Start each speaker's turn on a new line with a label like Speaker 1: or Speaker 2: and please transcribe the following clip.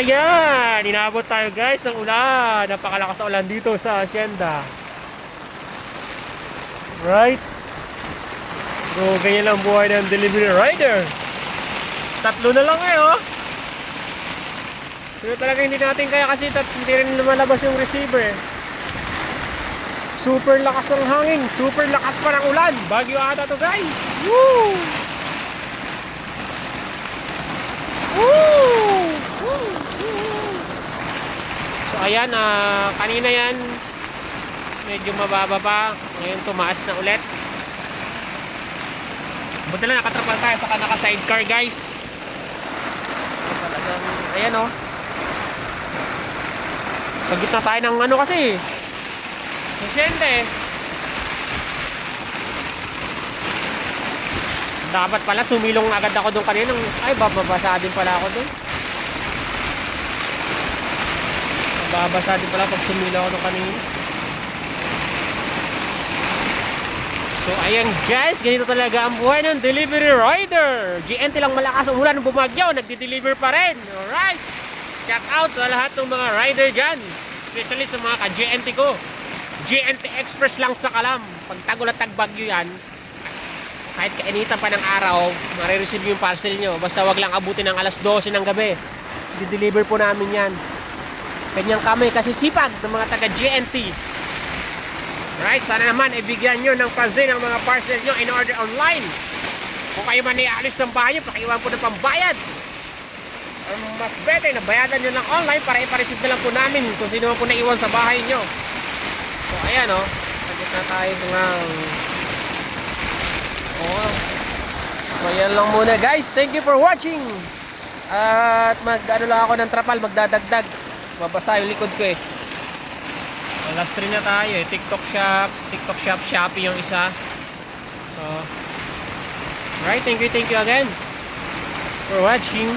Speaker 1: ayan, inabot tayo guys ng ulan. Napakalakas na ulan dito sa Hacienda. Right? So, ganyan lang buhay ng delivery rider. Tatlo na lang oh. Pero talaga hindi natin kaya kasi hindi rin lumalabas yung receiver eh. Super lakas ng hangin, super lakas pa ng ulan. Bagyo ata to guys. Woo! Woo! Woo! So ayan, kanina yan medyo mababa pa. Ngayon tumaas na ulit. Buti lang nakatrapal tayo sa naka-sidecar guys. Talagang, ayan oh. Sa gitna tayo ng ano kasi. Siyempre. Dapat pala sumilong agad ako doon kanina. Ay, babasa din pala ako doon. Babasa din pala pag sumilong ako doon kanina. So ayan guys, ganito talaga ang buhay ng delivery rider. GNT lang malakas ang ulan ng bumagyaw, nagdi-deliver pa rin. Alright, shout out sa lahat ng mga rider dyan, especially sa mga ka-GNT ko. GNT Express lang sa Kalam. Pag tagul at tagbagyo yan, kahit kainitan pa ng araw, marireceive yung parcel nyo. Basta wag lang abutin ng alas 12 ng gabi. Di-deliver po namin yan. Kanyang kami kasi sipag ng mga taga-GNT. Right, sana naman ibigyan nyo ng pansin ang mga parcel nyo in order online. Kung kayo man ialis ng bahay nyo, pakiwan po ng pambayad. Mas better na bayadan nyo lang online para ipareceive na lang po namin kung sino man po naiwan sa bahay nyo. So ayan o, sagot na tayo ng so ayan lang muna guys, thank you for watching. At mag-ano lang ako ng trapal, magdadagdag. Mabasa yung likod ko eh. Last 3 na tayo eh. TikTok shop, Shopee yung isa. So, right, thank you again for watching.